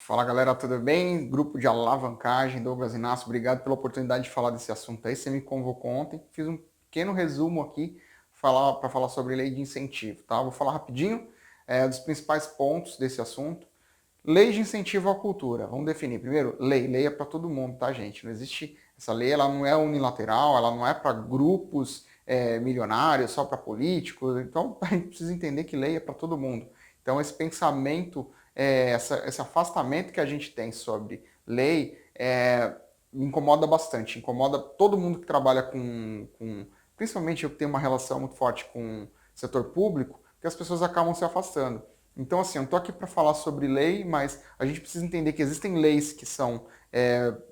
Fala galera, tudo bem? Grupo de alavancagem, Douglas Inácio, obrigado pela oportunidade de falar desse assunto aí. Você me convocou ontem, fiz um pequeno resumo aqui para falar sobre lei de incentivo, tá? Vou falar rapidinho dos principais pontos desse assunto. Lei de incentivo à cultura, vamos definir. Primeiro, lei é para todo mundo, tá, gente? Não existe essa lei, ela não é unilateral, ela não é para grupos milionários, só para políticos. Então, a gente precisa entender que lei é para todo mundo. Então, esse pensamento, esse afastamento que a gente tem sobre lei, me incomoda bastante. Incomoda todo mundo que trabalha principalmente eu que tenho uma relação muito forte com o setor público, que as pessoas acabam se afastando. Então, assim, eu não estou aqui para falar sobre lei, mas a gente precisa entender que existem leis que são,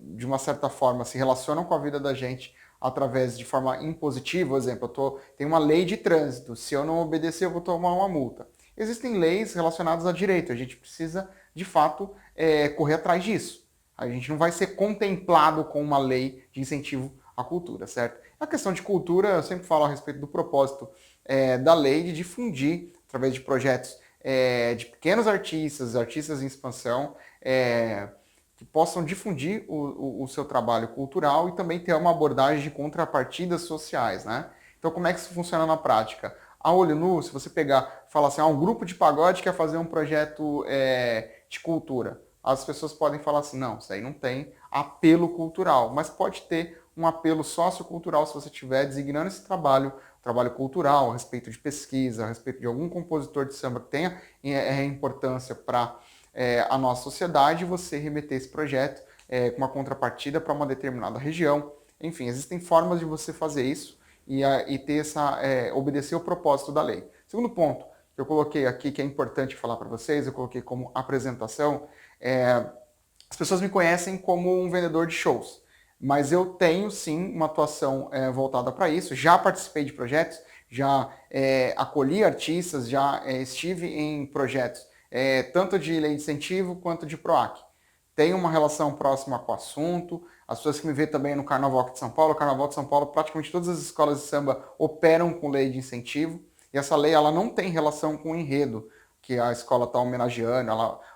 de uma certa forma, se relacionam com a vida da gente através de forma impositiva. Por exemplo, tem uma lei de trânsito, se eu não obedecer, eu vou tomar uma multa. Existem leis relacionadas a direito, a gente precisa, de fato, correr atrás disso. A gente não vai ser contemplado com uma lei de incentivo à cultura, certo? A questão de cultura, eu sempre falo a respeito do propósito da lei de difundir, através de projetos de pequenos artistas, artistas em expansão, que possam difundir o seu trabalho cultural e também ter uma abordagem de contrapartidas sociais, né? Então, como é que isso funciona na prática? A olho nu, se você pegar, falar assim, um grupo de pagode quer fazer um projeto de cultura, as pessoas podem falar assim, não, isso aí não tem apelo cultural, mas pode ter um apelo sociocultural se você estiver designando esse trabalho cultural, a respeito de pesquisa, a respeito de algum compositor de samba que tenha importância para a nossa sociedade, você remeter esse projeto com uma contrapartida para uma determinada região. Enfim, existem formas de você fazer isso e ter obedecer o propósito da lei. Segundo ponto que eu coloquei aqui, que é importante falar para vocês, eu coloquei como apresentação, as pessoas me conhecem como um vendedor de shows, mas eu tenho sim uma atuação voltada para isso, já participei de projetos, já acolhi artistas, já estive em projetos tanto de lei de incentivo quanto de PROAC. Tenho uma relação próxima com o assunto, as pessoas que me veem também no Carnaval aqui de São Paulo, Carnaval de São Paulo, praticamente todas as escolas de samba operam com lei de incentivo, e essa lei ela não tem relação com o enredo que a escola está homenageando,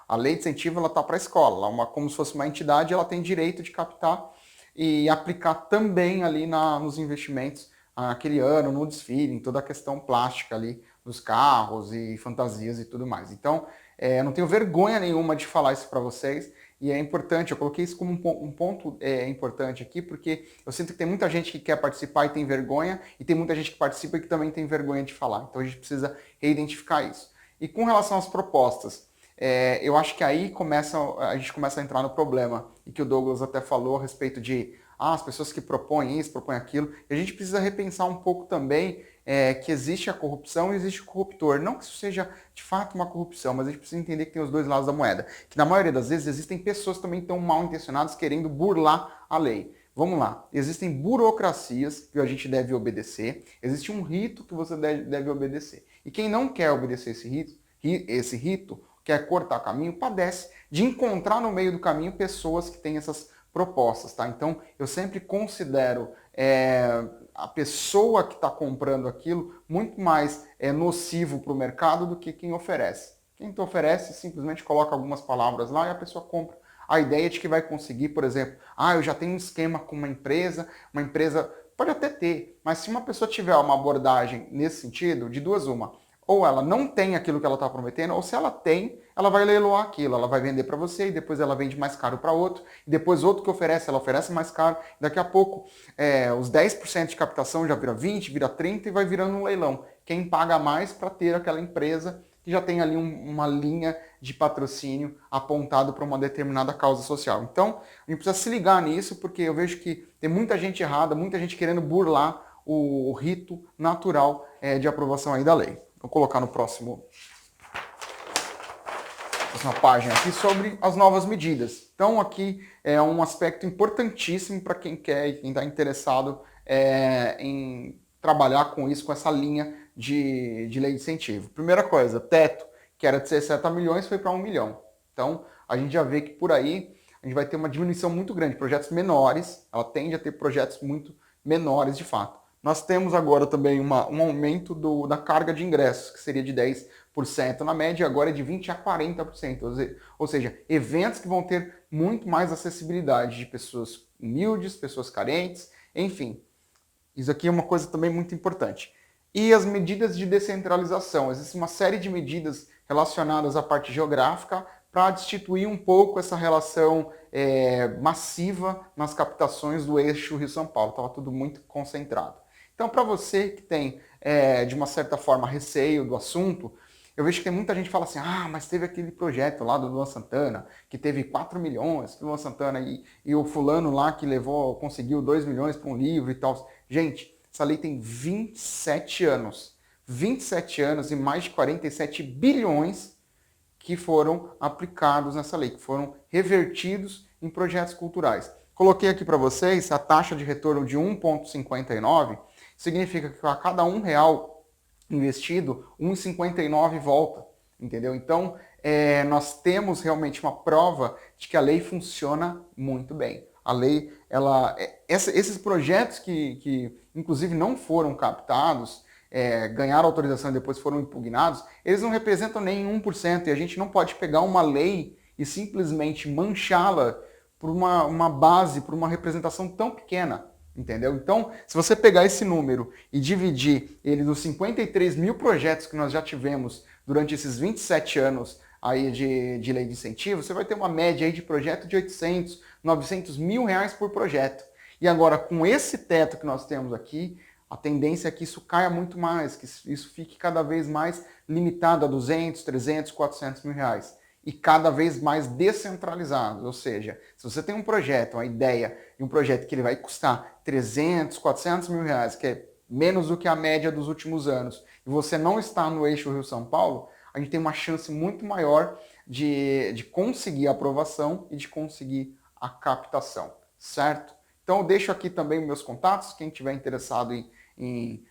a lei de incentivo ela está para a escola, como se fosse uma entidade, ela tem direito de captar e aplicar também ali nos investimentos aquele ano, no desfile, em toda a questão plástica ali dos carros e fantasias e tudo mais. Então, eu não tenho vergonha nenhuma de falar isso para vocês, e é importante, eu coloquei isso como um ponto importante aqui, porque eu sinto que tem muita gente que quer participar e tem vergonha, e tem muita gente que participa e que também tem vergonha de falar. Então a gente precisa reidentificar isso. E com relação às propostas, eu acho que aí a gente começa a entrar no problema, e que o Douglas até falou a respeito de as pessoas que propõem isso, propõem aquilo, e a gente precisa repensar um pouco também que existe a corrupção e existe o corruptor. Não que isso seja de fato uma corrupção, mas a gente precisa entender que tem os dois lados da moeda. Que na maioria das vezes existem pessoas também que estão mal intencionadas querendo burlar a lei. Vamos lá, existem burocracias que a gente deve obedecer, existe um rito que você deve obedecer. E quem não quer obedecer esse rito, quer cortar caminho, padece de encontrar no meio do caminho pessoas que têm essas propostas, tá? Então, eu sempre considero a pessoa que está comprando aquilo muito mais nocivo para o mercado do que quem oferece. Quem te oferece simplesmente coloca algumas palavras lá e a pessoa compra. A ideia de que vai conseguir, por exemplo, eu já tenho um esquema com uma empresa pode até ter, mas se uma pessoa tiver uma abordagem nesse sentido, de duas uma, ou ela não tem aquilo que ela está prometendo, ou se ela tem, ela vai leiloar aquilo, ela vai vender para você e depois ela vende mais caro para outro, e depois outro que oferece, ela oferece mais caro, daqui a pouco os 10% de captação já vira 20, vira 30 e vai virando um leilão. Quem paga mais para ter aquela empresa que já tem ali uma linha de patrocínio apontado para uma determinada causa social. Então, a gente precisa se ligar nisso, porque eu vejo que tem muita gente errada, muita gente querendo burlar o rito natural de aprovação aí da lei. Vou colocar no próxima página aqui sobre as novas medidas. Então aqui é um aspecto importantíssimo para quem quer e quem está interessado em trabalhar com isso, com essa linha de lei de incentivo. Primeira coisa, teto, que era de 60 milhões, foi para 1 milhão. Então a gente já vê que por aí a gente vai ter uma diminuição muito grande, projetos menores, ela tende a ter projetos muito menores de fato. Nós temos agora também um aumento da carga de ingressos, que seria de 10 na média, agora é de 20% a 40%. Ou seja, eventos que vão ter muito mais acessibilidade de pessoas humildes, pessoas carentes, enfim. Isso aqui é uma coisa também muito importante. E as medidas de descentralização. Existe uma série de medidas relacionadas à parte geográfica para destituir um pouco essa relação massiva nas captações do eixo Rio-São Paulo. Estava tudo muito concentrado. Então, para você que tem, de uma certa forma, receio do assunto, eu vejo que tem muita gente que fala assim, mas teve aquele projeto lá do Luan Santana, que teve 4 milhões, do Luan Santana, e o fulano lá que conseguiu 2 milhões para um livro e tal. Gente, essa lei tem 27 anos. 27 anos e mais de 47 bilhões que foram aplicados nessa lei, que foram revertidos em projetos culturais. Coloquei aqui para vocês a taxa de retorno de 1,59, significa que a cada R$ 1 investido, 1,59 volta, entendeu? Então, nós temos realmente uma prova de que a lei funciona muito bem. A lei, esses projetos que inclusive não foram captados, ganharam autorização e depois foram impugnados, eles não representam nem 1%, e a gente não pode pegar uma lei e simplesmente manchá-la por uma base, por uma representação tão pequena. Entendeu? Então, se você pegar esse número e dividir ele nos 53 mil projetos que nós já tivemos durante esses 27 anos aí de lei de incentivo, você vai ter uma média aí de projeto de 800, 900 mil reais por projeto. E agora, com esse teto que nós temos aqui, a tendência é que isso caia muito mais, que isso fique cada vez mais limitado a 200, 300, 400 mil reais. E cada vez mais descentralizado. Ou seja, se você tem um projeto, uma ideia, e um projeto que ele vai custar 300, 400 mil reais, que é menos do que a média dos últimos anos, e você não está no eixo Rio-São Paulo, a gente tem uma chance muito maior de conseguir a aprovação e de conseguir a captação, certo? Então eu deixo aqui também meus contatos, quem tiver interessado em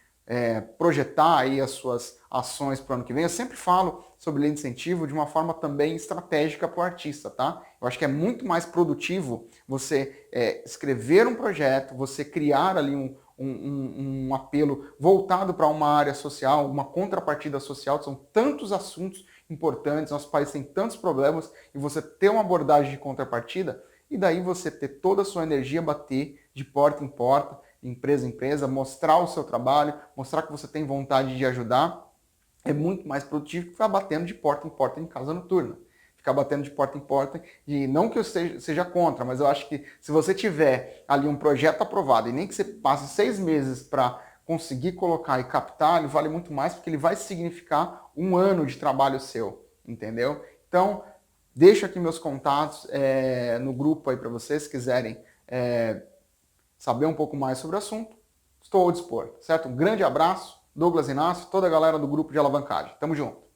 projetar aí as suas ações para o ano que vem. Eu sempre falo sobre lei de incentivo de uma forma também estratégica para o artista, tá? Eu acho que é muito mais produtivo você escrever um projeto, você criar ali um apelo voltado para uma área social, uma contrapartida social. São tantos assuntos importantes, nosso país tem tantos problemas, e você ter uma abordagem de contrapartida, e daí você ter toda a sua energia bater de porta em porta, empresa em empresa, mostrar o seu trabalho, mostrar que você tem vontade de ajudar, é muito mais produtivo que ficar batendo de porta em porta em casa noturna. Ficar batendo de porta em porta, e não que eu seja contra, mas eu acho que se você tiver ali um projeto aprovado, e nem que você passe 6 meses para conseguir colocar e captar, ele vale muito mais, porque ele vai significar 1 ano de trabalho seu, entendeu? Então, deixo aqui meus contatos no grupo aí para vocês, se quiserem saber um pouco mais sobre o assunto, estou ao dispor, certo? Um grande abraço, Douglas Inácio, toda a galera do grupo de alavancagem. Tamo junto!